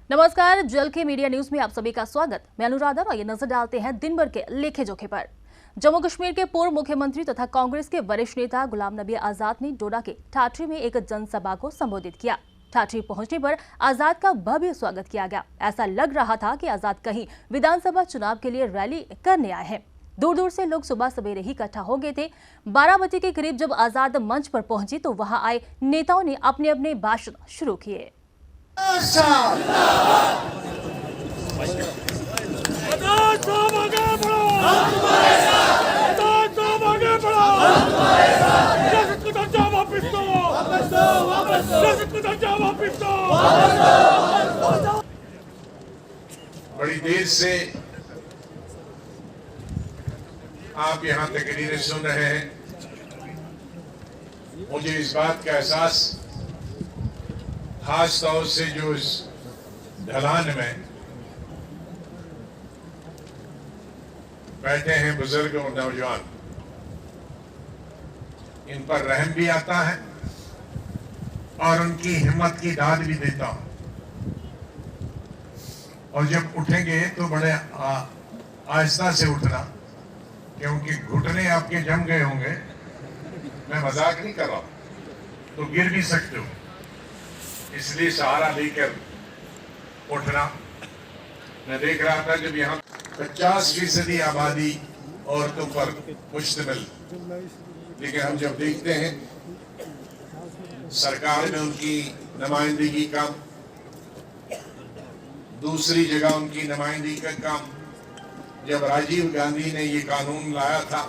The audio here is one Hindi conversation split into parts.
नमस्कार, जल के मीडिया न्यूज में आप सभी का स्वागत। मैं अनुराधा। आइए नजर डालते हैं दिन भर के लेखे जोखे पर। जम्मू कश्मीर के पूर्व मुख्यमंत्री तथा कांग्रेस के वरिष्ठ नेता गुलाम नबी आजाद ने डोडा के ठाठरी में एक जनसभा को संबोधित किया। ठाठरी पहुंचने पर आजाद का भव्य स्वागत किया गया। ऐसा लग रहा था कि आजाद कहीं विधानसभा चुनाव के लिए रैली करने आए हैं। दूर दूर से लोग सुबह सवेरे ही इकट्ठा हो गए थे। 12 बजे के करीब जब आजाद मंच पर पहुंची तो वहां आए नेताओं ने अपने अपने भाषण शुरू किए। बड़ी देर से आप यहाँ तकरीरें सुन रहे हैं। मुझे इस बात का एहसास खास तौर से जो इस ढलान में बैठे हैं बुजुर्ग और नौजवान, इन पर रहम भी आता है और उनकी हिम्मत की दाद भी देता हूं। और जब उठेंगे तो बड़े आहिस्ता से उठना, क्योंकि घुटने आपके जम गए होंगे। मैं मजाक नहीं कर रहा, तो गिर भी सकते हो, इसलिए सहारा लेकर उठना। मैं देख रहा था जब यहाँ 50% आबादी औरतों पर मुश्तमिल, लेकिन हम जब देखते हैं सरकार में उनकी नुमाइंदगी कम, दूसरी जगह उनकी नुमाइंदगी का कम। जब राजीव गांधी ने ये कानून लाया था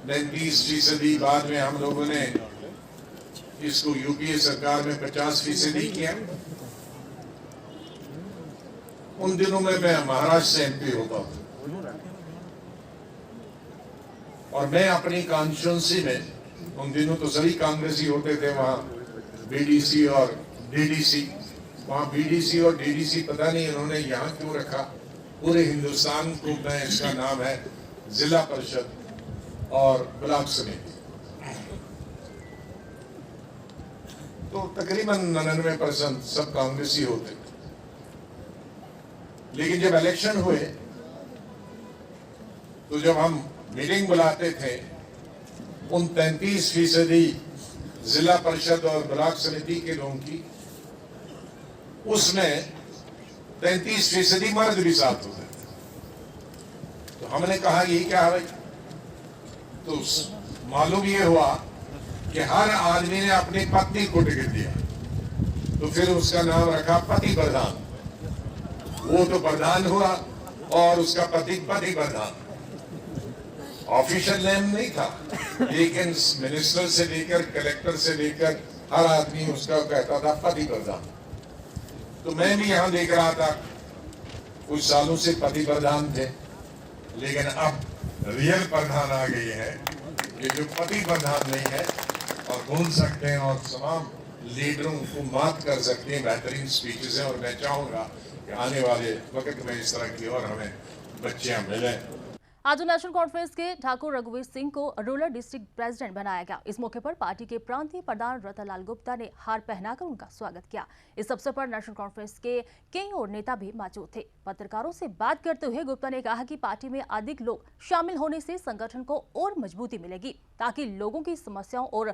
39%, बाद में हम लोगों ने इसको यूपीए सरकार में 50% किया। उन दिनों में मैं महाराष्ट्र से एमपी होता हूं और मैं अपनी कॉन्स्टिट्यूंसी में, उन दिनों तो सभी कांग्रेसी होते थे वहां, बीडीसी और डीडीसी। वहां बीडीसी और डीडीसी पता नहीं इन्होंने यहाँ क्यों रखा। पूरे हिंदुस्तान को मैं, इसका नाम है जिला परिषद और ब्लॉक समिति। तो तकरीबन 99% सब कांग्रेसी होते। लेकिन जब इलेक्शन हुए तो जब हम मीटिंग बुलाते थे, उन 33% जिला परिषद और ब्लॉक समिति के लोगों की, उसमें 33% मर्द भी साथ होते थे। तो हमने कहा ये क्या है भाई? तो मालूम ये हुआ कि हर आदमी ने अपनी पत्नी को टिकट दिया, तो फिर उसका नाम रखा पति प्रधान। वो तो प्रधान हुआ और उसका पति प्रधान। ऑफिशियल नेम नहीं था, लेकिन मिनिस्टर से लेकर कलेक्टर से लेकर हर आदमी उसका कहता था पति प्रधान। तो मैं भी यहाँ देख रहा था, कुछ सालों से पति प्रधान थे, लेकिन अब रियल प्रधान आ गई है, ये जो पति प्रधान नहीं है और बोल सकते हैं और तमाम लीडरों को मात कर सकते हैं। बेहतरीन स्पीचेस हैं और मैं चाहूंगा कि आने वाले वक्त में इस तरह की और हमें बच्चियां मिलें। आज नेशनल कॉन्फ्रेंस के ठाकुर रघुवीर सिंह को रूरल डिस्ट्रिक्ट प्रेसिडेंट बनाया गया। इस मौके पर पार्टी के प्रांतीय प्रधान रतनलाल गुप्ता ने हार पहनाकर उनका स्वागत किया। इस अवसर पर नेशनल कॉन्फ्रेंस के कई और नेता भी मौजूद थे। पत्रकारों से बात करते हुए गुप्ता ने कहा कि पार्टी में अधिक लोग शामिल होने से संगठन को और मजबूती मिलेगी, ताकि लोगों की समस्याओं और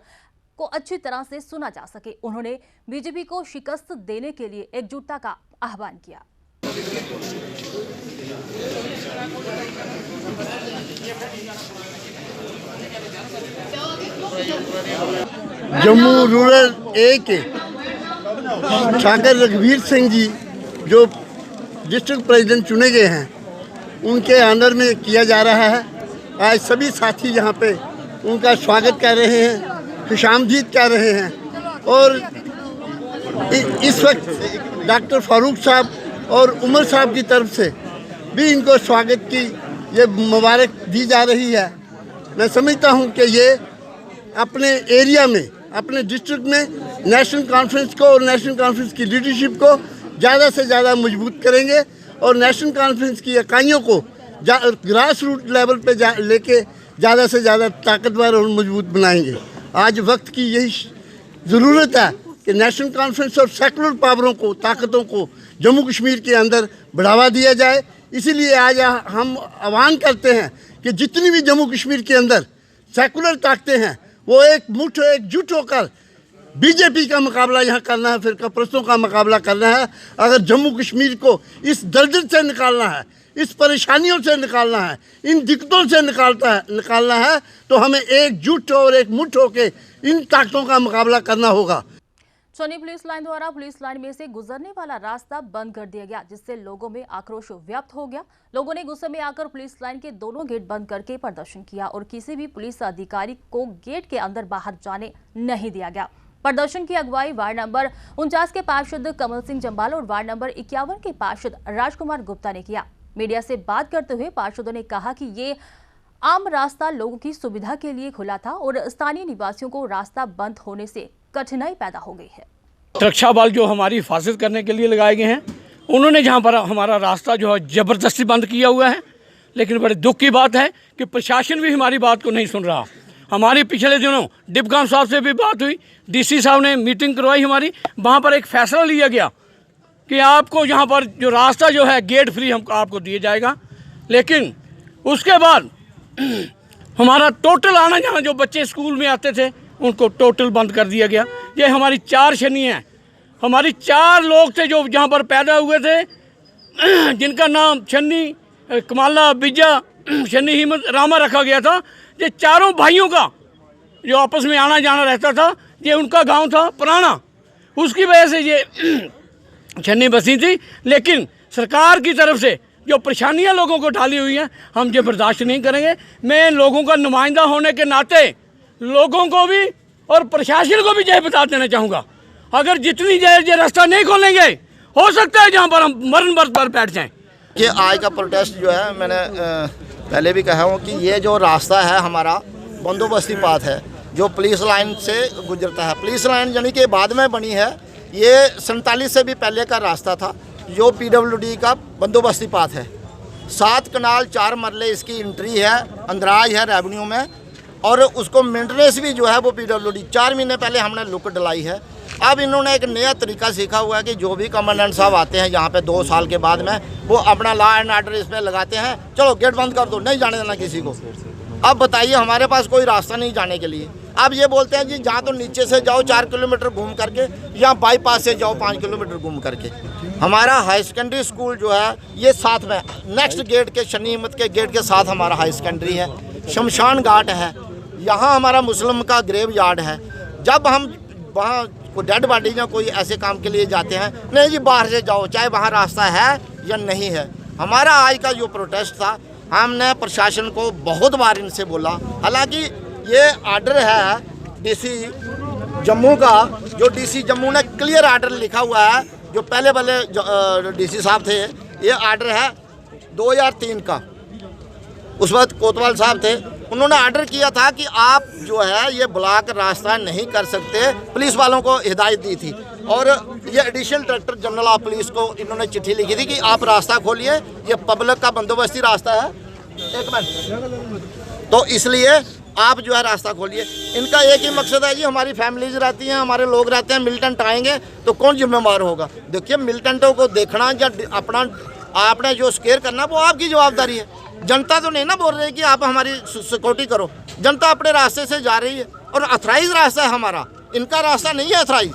को अच्छी तरह से सुना जा सके। उन्होंने बीजेपी को शिकस्त देने के लिए एकजुटता का आह्वान किया। जम्मू रूरल ए के ठाकुर रघुवीर सिंह जी जो डिस्ट्रिक्ट प्रेसिडेंट चुने गए हैं, उनके अंडर में किया जा रहा है। आज सभी साथी यहाँ पे उनका स्वागत कर रहे हैं, खुशामदीद कर रहे हैं। और इस वक्त डॉक्टर फारूक साहब और उमर साहब की तरफ से भी इनको स्वागत की ये मुबारक दी जा रही है। मैं समझता हूँ कि ये अपने एरिया में, अपने डिस्ट्रिक्ट में नेशनल कॉन्फ्रेंस को और नेशनल कॉन्फ्रेंस की लीडरशिप को ज़्यादा से ज़्यादा मजबूत करेंगे और नेशनल कॉन्फ्रेंस की इकाइयों को ग्रास रूट लेवल पे लेके ज़्यादा से ज़्यादा ताकतवर और मजबूत बनाएंगे। आज वक्त की यही ज़रूरत है कि नेशनल कॉन्फ्रेंस और सेकुलर पावरों को, ताकतों को जम्मू कश्मीर के अंदर बढ़ावा दिया जाए। इसीलिए आज हम आह्वान करते हैं कि जितनी भी जम्मू कश्मीर के अंदर सेकुलर ताकतें हैं वो एकजुट होकर बीजेपी का मुकाबला यहाँ करना है, फिरका परस्तों का मुकाबला करना है। अगर जम्मू कश्मीर को इस दलदल से निकालना है, इस परेशानियों से निकालना है, इन दिक्कतों से निकालना है, तो हमें एकजुट और एकमुठ होकर इन ताकतों का मुकाबला करना होगा। चौनी पुलिस लाइन द्वारा पुलिस लाइन में से गुजरने वाला रास्ता बंद कर दिया गया, जिससे लोगों में आक्रोश व्याप्त हो गया। लोगों ने गुस्से में आकर पुलिस लाइन के दोनों गेट बंद करके प्रदर्शन किया और किसी भी पुलिस अधिकारी को गेट के अंदर बाहर जाने नहीं दिया गया। प्रदर्शन की अगुवाई वार्ड नंबर 49 के पार्षद कमल सिंह जम्बाल और वार्ड नंबर 51 के पार्षद राजकुमार गुप्ता ने किया। मीडिया से बात करते हुए पार्षदों ने कहा कि ये आम रास्ता लोगों की सुविधा के लिए खुला था और स्थानीय निवासियों को रास्ता बंद होने से कठिनाई पैदा हो गई है। सुरक्षा बल जो हमारी हिफाजत करने के लिए लगाए गए हैं, उन्होंने जहां पर हमारा रास्ता जो है ज़बरदस्ती बंद किया हुआ है। लेकिन बड़े दुख की बात है कि प्रशासन भी हमारी बात को नहीं सुन रहा। हमारी पिछले दिनों डिपगाम साहब से भी बात हुई, डीसी साहब ने मीटिंग करवाई हमारी, वहाँ पर एक फ़ैसला लिया गया कि आपको यहाँ पर जो रास्ता जो है गेट फ्री हम आपको दिया जाएगा। लेकिन उसके बाद हमारा टोटल आना जाना, जो बच्चे स्कूल में आते थे उनको टोटल बंद कर दिया गया। ये हमारी 4 शनी हैं, हमारी 4 लोग थे जो जहाँ पर पैदा हुए थे, जिनका नाम शनी, कमाला, बिजा, शनी, हिम्मत, रामा रखा गया था। ये चारों भाइयों का जो आपस में आना जाना रहता था, ये उनका गांव था पुराना, उसकी वजह से ये छन्नी बसी थी। लेकिन सरकार की तरफ से जो परेशानियां लोगों को डाली हुई हैं, हम ये बर्दाश्त नहीं करेंगे। मैं लोगों का नुमाइंदा होने के नाते लोगों को भी और प्रशासन को भी यह बता देना चाहूँगा, अगर जितनी देर ये रास्ता नहीं खोलेंगे, हो सकता है जहाँ पर हम मरण बर्त पर बैठ जाएँ। ये आज का प्रोटेस्ट जो है, मैंने पहले भी कहा हूँ कि ये जो रास्ता है हमारा बंदोबस्ती पाथ है, जो पुलिस लाइन से गुजरता है। पुलिस लाइन यानी कि बाद में बनी है, ये 47 से भी पहले का रास्ता था, जो PWD का बंदोबस्ती पाथ है। 7 कनाल 4 मरले इसकी एंट्री है, अंदराज है रेवेन्यू में, और उसको मेंटेनेंस भी जो है वो PWD। 4 महीने पहले हमने लुक डलाई है। अब इन्होंने एक नया तरीका सीखा हुआ है कि जो भी कमांडेंट साहब आते हैं यहाँ पे 2 साल के बाद में, वो अपना लॉ एंड ऑर्डर इसमें लगाते हैं, चलो गेट बंद कर दो, नहीं जाने देना किसी को। अब बताइए, हमारे पास कोई रास्ता नहीं जाने के लिए। अब ये बोलते हैं जी जहाँ तो नीचे से जाओ 4 किलोमीटर घूम करके, या बाईपास से जाओ 5 किलोमीटर घूम करके। हमारा हाई सेकेंडरी स्कूल जो है ये साथ में, नेक्स्ट गेट के, शनी हिम्मत के गेट के साथ हमारा हाई सेकेंडरी है। शमशान घाट है, यहाँ हमारा मुस्लिम का ग्रेव यार्ड है। जब हम वहाँ कोई डेड बॉडी या कोई ऐसे काम के लिए जाते हैं, नहीं जी बाहर से जाओ, चाहे वहाँ रास्ता है या नहीं है। हमारा आज का जो प्रोटेस्ट था, हमने प्रशासन को बहुत बार इनसे बोला, हालांकि ये आर्डर है डीसी जम्मू का, जो डीसी जम्मू ने क्लियर आर्डर लिखा हुआ है, जो पहले वाले डीसी साहब थे, ये आर्डर है 2003 का। उस वक्त कोतवाल साहब थे, उन्होंने आर्डर किया था कि आप जो है ये ब्लॉक रास्ता नहीं कर सकते, पुलिस वालों को हिदायत दी थी। और ये additional director general of police को इन्होंने चिट्ठी लिखी थी कि आप रास्ता खोलिए, ये पब्लिक का बंदोबस्ती रास्ता है, एक मिनट, तो इसलिए आप जो है रास्ता खोलिए। इनका एक ही मकसद है जी, हमारी फैमिलीज रहती हैं, हमारे लोग रहते हैं, मिलिटेंट आएंगे तो कौन जिम्मेवार होगा। देखिए, मिलिटेंटों को देखना या अपना आपने जो स्केयर करना वो आपकी जवाबदारी है। जनता तो नहीं ना बोल रही कि आप हमारी सिक्योरिटी करो, जनता अपने रास्ते से जा रही है और अथराइज रास्ता है हमारा, इनका रास्ता नहीं है अथराइज।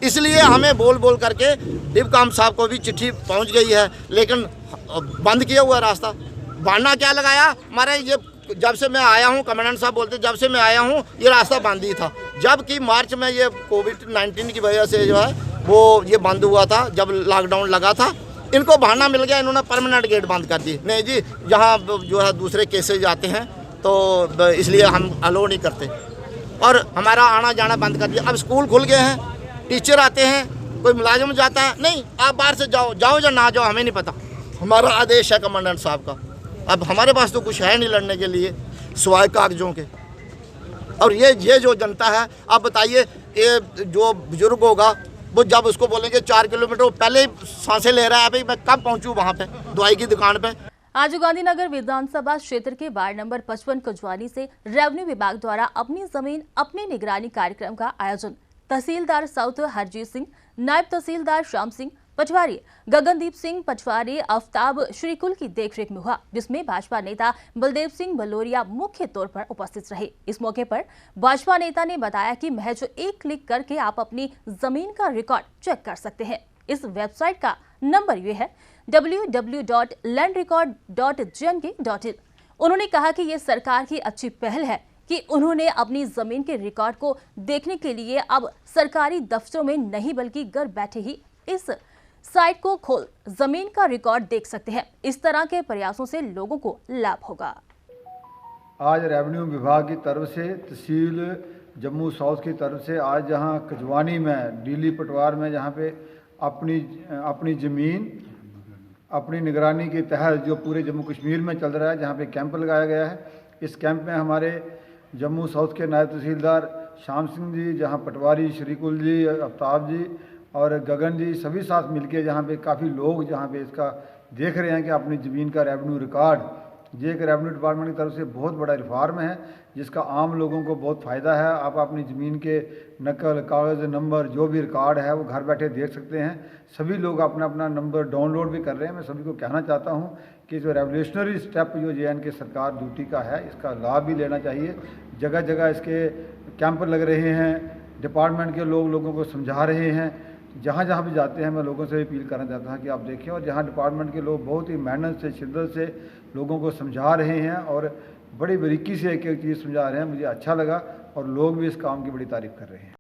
इसलिए हमें बोल बोल करके डिपकाम साहब को भी चिट्ठी पहुंच गई है, लेकिन बंद किया हुआ रास्ता। बहाना क्या लगाया, हमारे ये जब से मैं आया हूँ, कमांडेंट साहब बोलते जब से मैं आया हूँ ये रास्ता बंद ही था, जबकि मार्च में ये कोविड-19 की वजह से जो है वो ये बंद हुआ था, जब लॉकडाउन लगा था। इनको बहाना मिल गया, इन्होंने परमानेंट गेट बंद कर दी। नहीं जी, जहाँ जो है दूसरे केसेज आते हैं तो इसलिए हम अलो नहीं करते, और हमारा आना जाना बंद कर दिया। अब स्कूल खुल गए हैं, टीचर आते हैं, कोई मुलाजिम जाता है, नहीं आप बाहर से जाओ, जाओ या ना जाओ हमें नहीं पता, हमारा आदेश है कमांडेंट साहब का। अब हमारे पास तो कुछ है नहीं लड़ने के लिए सिवाय कागजों के। और ये जो जनता है, आप बताइए, ये जो बुजुर्ग होगा वो जब उसको बोलेंगे 4 किलोमीटर, पहले ही सांसें ले रहा है, भाई मैं कब पहुंचूं वहां पे दवाई की दुकान पे। आज गांधीनगर विधानसभा क्षेत्र के वार्ड नंबर 55 कुजवानी से रेवेन्यू विभाग द्वारा अपनी जमीन अपनी निगरानी कार्यक्रम का आयोजन तहसीलदार साउथ हरजीत सिंह, नायब तहसीलदार श्याम सिंह पटवारी, गगनदीप सिंह पटवारी आफ्ताब श्रीकुल की देखरेख में हुआ, जिसमें भाजपा नेता बलदेव सिंह बलोरिया मुख्य तौर पर उपस्थित रहे। इस मौके पर भाजपा नेता ने बताया कि महज एक क्लिक करके आप अपनी जमीन का रिकॉर्ड चेक कर सकते हैं। इस वेबसाइट का नंबर ये है www.landrecord.gmk.in। उन्होंने कहा कि ये सरकार की अच्छी पहल है कि उन्होंने अपनी जमीन के रिकॉर्ड को देखने के लिए अब सरकारी दफ्तरों में नहीं बल्कि घर बैठे ही इस साइट को खोल जमीन का रिकॉर्ड देख सकते हैं। इस तरह के प्रयासों से लोगों को लाभ होगा। आज रेवेन्यू विभाग की तरफ से तहसील जम्मू साउथ की तरफ से आज जहां कजवानी में डीली पटवार में जहां पे अपनी ज़मीन अपनी निगरानी के तहत जो पूरे जम्मू कश्मीर में चल रहा है, जहां पे कैंप लगाया गया है। इस कैंप में हमारे जम्मू साउथ के नायब तहसीलदार श्याम सिंह जी, जहां पटवारी श्रीकुल जी, आफ्ताब जी और गगन जी सभी साथ मिलके जहाँ पे काफ़ी लोग जहाँ पे इसका देख रहे हैं कि अपनी ज़मीन का रेवेन्यू रिकॉर्ड, ये एक रेवेन्यू डिपार्टमेंट की तरफ से बहुत बड़ा रिफॉर्म है जिसका आम लोगों को बहुत फ़ायदा है। आप अपनी ज़मीन के नकल, कागज़, नंबर जो भी रिकॉर्ड है वो घर बैठे देख सकते हैं। सभी लोग अपना अपना नंबर डाउनलोड भी कर रहे हैं। मैं सभी को कहना चाहता हूँ कि जो रेवोल्यूशनरी स्टेप जो JNK सरकार ड्यूटी का है, इसका लाभ भी लेना चाहिए। जगह जगह इसके कैंप लग रहे हैं, डिपार्टमेंट के लोगों को समझा रहे हैं। जहाँ जहाँ भी जाते हैं मैं लोगों से अपील करना चाहता हूँ कि आप देखें, और जहाँ डिपार्टमेंट के लोग बहुत ही मेहनत से, शिद्दत से लोगों को समझा रहे हैं और बड़ी बारीकी से एक एक चीज़ समझा रहे हैं, मुझे अच्छा लगा और लोग भी इस काम की बड़ी तारीफ कर रहे हैं।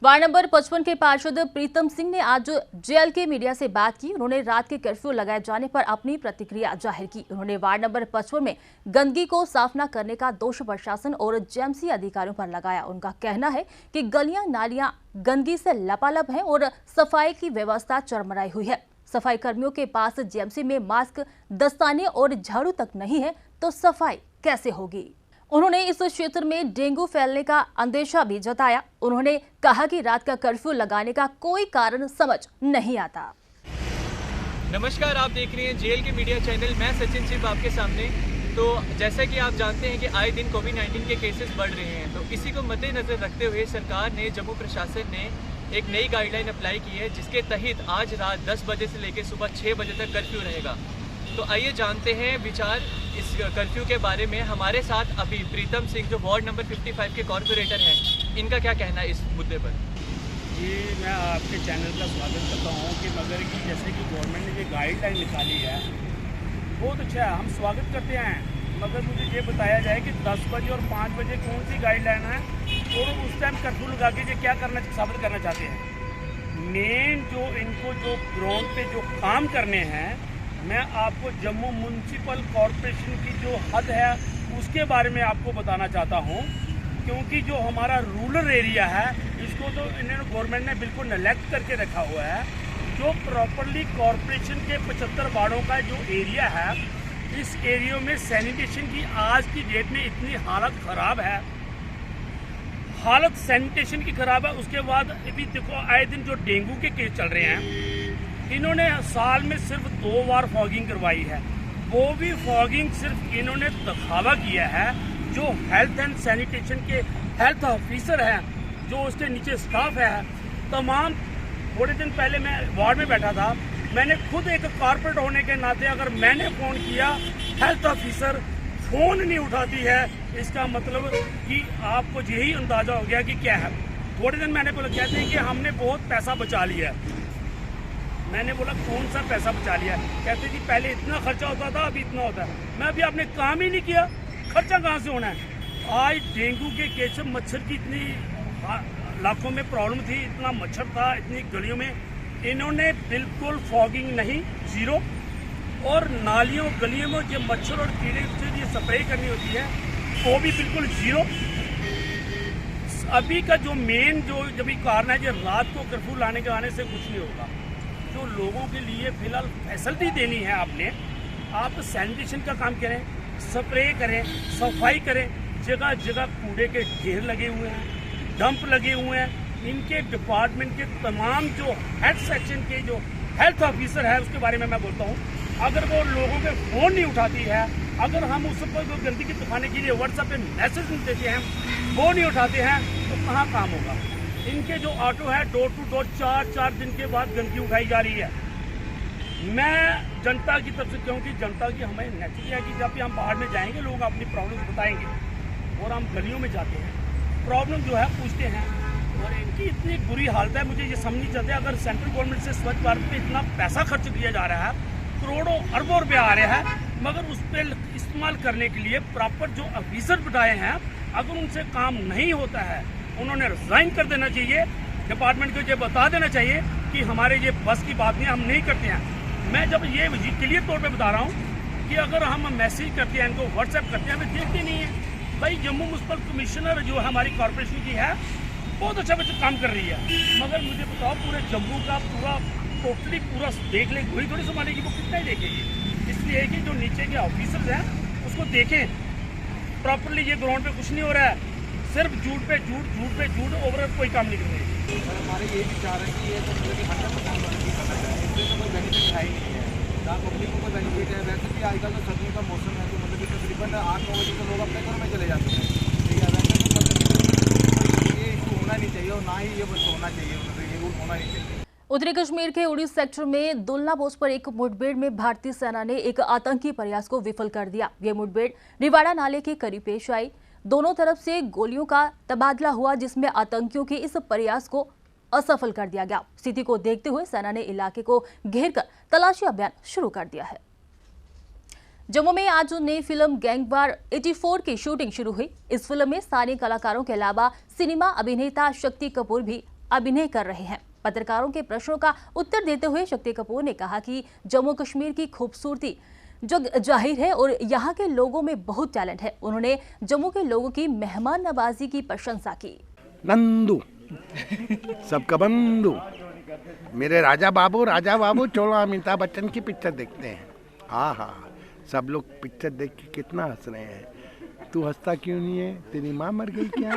वार्ड नंबर 55 के पार्षद प्रीतम सिंह ने आज JLK मीडिया से बात की। उन्होंने रात के कर्फ्यू लगाए जाने पर अपनी प्रतिक्रिया जाहिर की। उन्होंने वार्ड नंबर 55 में गंदगी को साफ न करने का दोष प्रशासन और JMC अधिकारियों पर लगाया। उनका कहना है कि गलियां नालियां गंदगी से लबालब हैं और सफाई की व्यवस्था चरमराई हुई है। सफाई कर्मियों के पास JMC में मास्क, दस्ताने और झाड़ू तक नहीं है तो सफाई कैसे होगी। उन्होंने इस क्षेत्र में डेंगू फैलने का अंदेशा भी जताया। उन्होंने कहा कि रात का कर्फ्यू लगाने का कोई कारण समझ नहीं आता। नमस्कार, आप देख रहे हैं JLK मीडिया चैनल। मैं सचिन सिर्फ आपके सामने। तो जैसा कि आप जानते हैं कि आए दिन कोविड-19 के केसेस बढ़ रहे हैं, तो इसी को मद्देनजर रखते हुए सरकार ने, जम्मू प्रशासन ने एक नई गाइडलाइन अप्लाई की है, जिसके तहत आज रात 10 बजे से लेकर सुबह 6 बजे तक कर्फ्यू रहेगा। तो आइए जानते हैं विचार इस कर्फ्यू के बारे में। हमारे साथ अभी प्रीतम सिंह जो वार्ड नंबर 55 के कॉर्पोरेटर हैं, इनका क्या कहना है इस मुद्दे पर? जी, मैं आपके चैनल का स्वागत करता हूँ कि मगर कि जैसे कि गवर्नमेंट ने ये गाइडलाइन निकाली है बहुत अच्छा है, हम स्वागत करते हैं। मगर मुझे ये बताया जाए कि 10 बजे और 5 बजे कौन सी गाइडलाइन है और उस टाइम कर्फ्यू लगा के ये क्या साबित करना चाहते हैं। मेन जो इनको जो ग्राउंड पे जो काम करने हैं, मैं आपको जम्मू म्यूनसिपल कॉरपोरेशन की जो हद है उसके बारे में आपको बताना चाहता हूँ, क्योंकि जो हमारा रूरल एरिया है इसको तो इन्होंने गवर्नमेंट ने बिल्कुल नेग्लेक्ट करके रखा हुआ है। जो प्रॉपरली कॉरपोरेशन के 75 वार्डों का जो एरिया है, इस एरिया में सैनिटेशन की आज की डेट में इतनी हालत ख़राब है, हालत सैनिटेशन की ख़राब है। उसके बाद अभी देखो आए दिन जो डेंगू के केस चल रहे हैं, इन्होंने साल में सिर्फ 2 बार फॉगिंग करवाई है। वो भी फॉगिंग सिर्फ इन्होंने दिखावा किया है। जो हेल्थ एंड सैनिटेशन के हेल्थ ऑफिसर हैं, जो उसके नीचे स्टाफ है, तमाम थोड़े दिन पहले मैं वार्ड में बैठा था, मैंने खुद एक कॉर्पोरेट होने के नाते अगर मैंने फ़ोन किया, हेल्थ ऑफिसर फ़ोन नहीं उठाती है, इसका मतलब कि आपको यही अंदाज़ा हो गया कि क्या है। थोड़े दिन मैंने बोला, कहते हैं कि हमने बहुत पैसा बचा लिया है। मैंने बोला कौन सा पैसा बचा लिया? कहते जी पहले इतना खर्चा होता था, अभी इतना होता है। मैं अभी आपने काम ही नहीं किया, खर्चा कहाँ से होना है? आज डेंगू के केस, मच्छर की इतनी इलाकों में प्रॉब्लम थी, इतना मच्छर था इतनी गलियों में, इन्होंने बिल्कुल फॉगिंग नहीं, जीरो। और नालियों गलियों में जो मच्छर और कीड़े से ये स्प्रे करनी होती है वो भी बिल्कुल जीरो। अभी का जो मेन जो जब कारण है, जो रात को कर्फ्यू लाने के आने से कुछ नहीं होगा। जो लोगों के लिए फिलहाल फैसिलिटी देनी है आपने, आप सैनिटेशन का काम करें, स्प्रे करें, सफाई करें। जगह जगह कूड़े के ढेर लगे हुए हैं, डंप लगे हुए हैं। इनके डिपार्टमेंट के तमाम जो हेल्थ सेक्शन के जो हेल्थ ऑफिसर है उसके बारे में मैं बोलता हूँ, अगर वो लोगों के फ़ोन नहीं उठाती है, अगर हम उस पर जो गंदगी दिखाने के लिए व्हाट्सएप पे मैसेज नहीं देते हैं, वो नहीं उठाते हैं, तो कहाँ काम होगा। इनके जो ऑटो है डोर टू डोर 4 दिन के बाद गंदगी उठाई जा रही है। मैं जनता की तरफ से क्योंकि जनता की हमें नेचुरली है कि जब भी हम बाहर में जाएंगे लोग अपनी प्रॉब्लम बताएंगे और हम गलियों में जाते हैं, प्रॉब्लम जो है पूछते हैं और इनकी इतनी बुरी हालत है, मुझे ये समझ नहीं चाहते। अगर सेंट्रल गवर्नमेंट से स्वच्छ भारत पे इतना पैसा खर्च किया जा रहा है, करोड़ों अरबों रुपये आ रहे हैं, मगर उस पर इस्तेमाल करने के लिए प्रॉपर जो ऑफिसर बिठाए हैं, अगर उनसे काम नहीं होता है उन्होंने रिजाइन कर देना चाहिए। डिपार्टमेंट को ये बता देना चाहिए कि हमारे ये बस की बात नहीं, हम नहीं करते हैं। मैं जब ये क्लियर तौर पे बता रहा हूँ कि अगर हम मैसेज करते हैं, इनको व्हाट्सएप करते हैं, वे देखते नहीं है। भाई जम्मू म्युनिसिपल कमिश्नर जो हमारी कॉरपोरेशन की है बहुत अच्छा काम कर रही है, मगर मुझे बताओ पूरे जम्मू का पूरा टोटली पूरा देख ले, वही थोड़ी संभालेगी, वो कितना ही देखेगी। इसलिए कि जो नीचे के ऑफिसर्स हैं उसको देखें प्रॉपरली। ये ग्राउंड पे कुछ नहीं हो रहा है, सिर्फ झूठ पे झूठ, ओवरऑल कोई काम नहीं कर रहे। हमारे ये विचार है कि ये तो मतलब कि 100% बंदी करना चाहिए, इससे तो कोई बेनिफिट है ही नहीं है, ना पब्लिक को कोई बेनिफिट है। वैसे भी आजकल तो सर्दियों का मौसम है, तो मतलब कि तकरीबन 8-9 बजे तो लोग अपने घरों में चले जाते हैं, ठीक है। वैसे तो मतलब ये इशू होना नहीं चाहिए और ना ही ये बस होना चाहिए, मतलब ये रूल होना नहीं चाहिए। उत्तरी कश्मीर के उड़ी सेक्टर में दुलना पोस्ट पर एक मुठभेड़ में भारतीय सेना ने एक आतंकी प्रयास को विफल कर दिया। ये मुठभेड़ रिवाड़ा नाले के करीब पेश आई। दोनों तरफ से गोलियों का तबादला हुआ, जिसमें आतंकियों के इस प्रयास को असफल कर दिया गया। स्थिति को देखते हुए सेना ने इलाके को घेरकर तलाशी अभियान शुरू कर दिया है। जम्मू में आज नई फिल्म गैंगवार 84 की शूटिंग शुरू हुई। इस फिल्म में स्थानीय कलाकारों के अलावा सिनेमा अभिनेता शक्ति कपूर भी अभिनय कर रहे हैं। पत्रकारों के प्रश्नों का उत्तर देते हुए शक्ति कपूर ने कहा कि जम्मू कश्मीर की खूबसूरती जो जाहिर है और यहाँ के लोगों में बहुत टैलेंट है। उन्होंने जम्मू के लोगों की मेहमान नवाजी की प्रशंसा की। नंदू सबका बंधु, मेरे राजा बाबू चोला अमिताभ बच्चन की पिक्चर देखते हैं। हाँ हाँ, सब लोग पिक्चर देख के कितना हंस रहे हैं। तू हंसता क्यों नहीं है, तेरी माँ मर गई क्या?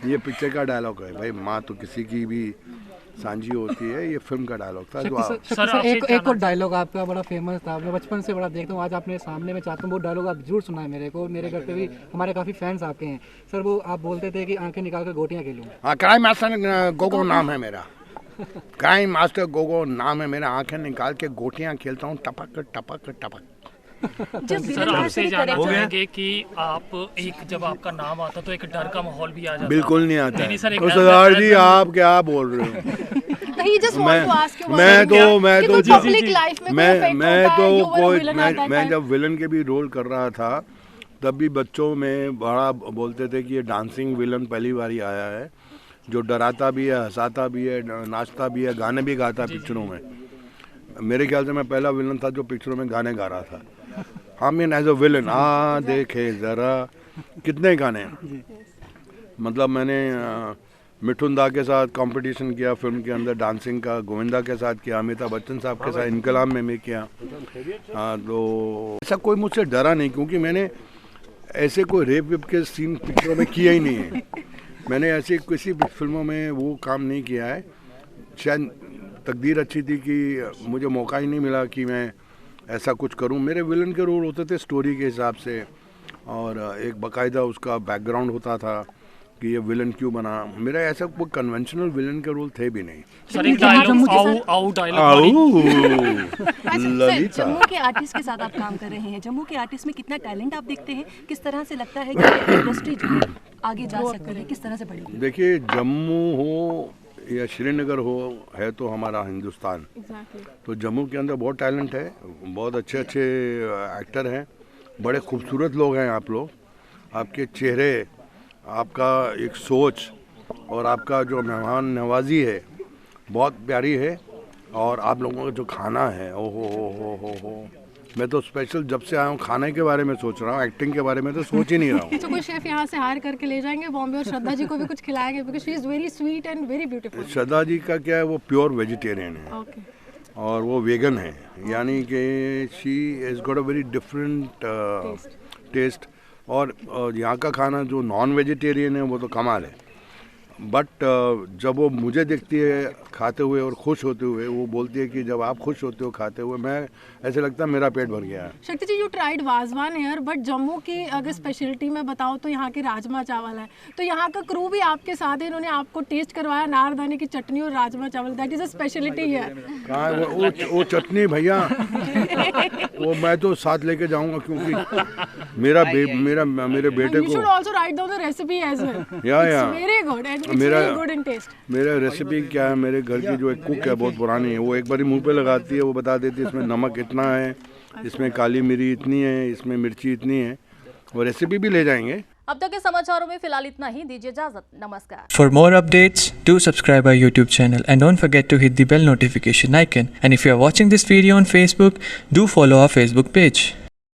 ये पिक्चर का डायलॉग है भाई, माँ तो किसी की भी सांझी होती है, ये फिल्म का डायलॉग था। सर एक और डायलॉग आपका बड़ा फेमस था, मैं बचपन से बड़ा देखता हूँ, आज आपने सामने में चाहता हूँ वो डायलॉग आप जरूर सुनाए मेरे को। मेरे घर पे भी हमारे काफ़ी फैंस आपके हैं सर। वो आप बोलते थे कि आंखें निकाल कर गोटियाँ खेलूँ। हाँ, क्राइम मास्टर गोगो नाम है मेरा, क्राइम मास्टर गोगो नाम है मेरा। आंखें निकाल के गोटियाँ खेलता हूँ, टपक टपक टपक। सर आपसे जानना चाहेंगे कि आप जब आपका नाम आता तो एक डर का माहौल भी आ जाता? बिल्कुल नहीं आता। नहीं सर, तो सरदार जी आप क्या बोल रहे हो? मैं जब विलन के भी रोल कर रहा था तब भी बच्चों में बड़ा बोलते थे कि ये डांसिंग विलन पहली बार ही आया है, जो डराता भी है, हंसाता भी है, नाचता भी है, गाने भी गाता है पिक्चरों में। मेरे ख्याल से मैं पहला विलन था जो पिक्चरों में गाने गा रहा था। I mean as a villain, देखे ज़रा कितने गाने। मतलब मैंने मिठुन दा के साथ कंपटीशन किया फिल्म के अंदर डांसिंग का, गोविंदा के साथ किया, अमिताभ बच्चन साहब के साथ इनकलाब में किया। हाँ, तो ऐसा कोई मुझसे डरा नहीं, क्योंकि मैंने ऐसे कोई रेप वेप के सीन पिक्चरों में किया ही नहीं है। मैंने ऐसे किसी फिल्मों में वो काम नहीं किया है। शायद तकदीर अच्छी थी कि मुझे मौका ही नहीं मिला कि मैं ऐसा कुछ करूं। मेरे विलन के रोल होते थे स्टोरी के हिसाब से, और एक बाकायदा उसका बैकग्राउंड होता था कि ये विलन क्यों बना। मेरा ऐसा कोई कन्वेंशनल विलन के रोल थे भी नहीं। सर एक डायलॉग ललिता, जम्मू के आर्टिस्ट के साथ आप काम कर रहे हैं, जम्मू के आर्टिस्ट में कितना टैलेंट आप देखते हैं, किस तरह से लगता है कि इंडस्ट्री जो आगे जा सकती है, किस तरह से बढ़ेगी? देखिए, जम्मू हो या श्रीनगर हो, है तो हमारा हिंदुस्तान। तो जम्मू के अंदर बहुत टैलेंट है, बहुत अच्छे अच्छे एक्टर हैं, बड़े खूबसूरत लोग हैं आप लोग। आपके चेहरे, आपका एक सोच और आपका जो मेहमान नवाजी है बहुत प्यारी है। और आप लोगों का जो खाना है, ओ हो, मैं तो स्पेशल जब से आया हूँ खाने के बारे में सोच रहा हूँ, एक्टिंग के बारे में तो सोच ही नहीं रहा हूँ। तो कोई शेफ यहाँ से हायर करके ले जाएंगे बॉम्बे और श्रद्धा जी को भी कुछ खिलाएंगे, because she is very sweet and very beautiful. Shraddha ji का क्या है, वो प्योर वेजिटेरियन है और वो वेगन है, यानी कि she is got a very different taste. और यहाँ का खाना जो नॉन वेजिटेरियन है वो तो कमाल है। बट जब वो मुझे देखती है खाते हुए और खुश होते हुए, वो बोलती है कि जब आप खुश होते हो खाते हुए, मैं ऐसे लगता है मेरा पेट भर गया है। Shakti ji, you tried Wazwan here, but Jammu की अगर स्पेशलिटी में बताओ तो यहाँ के राजमा चावल है। तो यहाँ का क्रू भी आपके साथ है, इन्होंने आपको टेस्ट करवाया नारदाने की चटनी और राजमा चावल, that is a speciality here. कहाँ वो चटनी भैया वो मैं तो साथ लेके जाऊंगा, क्योंकि मेरे बेटे को। You should also write down the recipe as well. या It's very good and it's very good in taste. मेरा रेसिपी क्या है, मेरे घर की जो एक कुक है बहुत पुरानी है, वो एक बार मुंह पे लगाती है, वो बता देती है इसमें नमक इतना है, इसमें काली मिर्ची इतनी है, इसमें मिर्ची इतनी है, वो रेसिपी भी ले जाएंगे। अब तक के समाचारों में फिलहाल इतना ही, दीजिए इजाजत, नमस्कार। For more updates, do subscribe our YouTube channel and don't forget to hit the bell notification icon. And if you are watching this video on Facebook, do follow our Facebook page.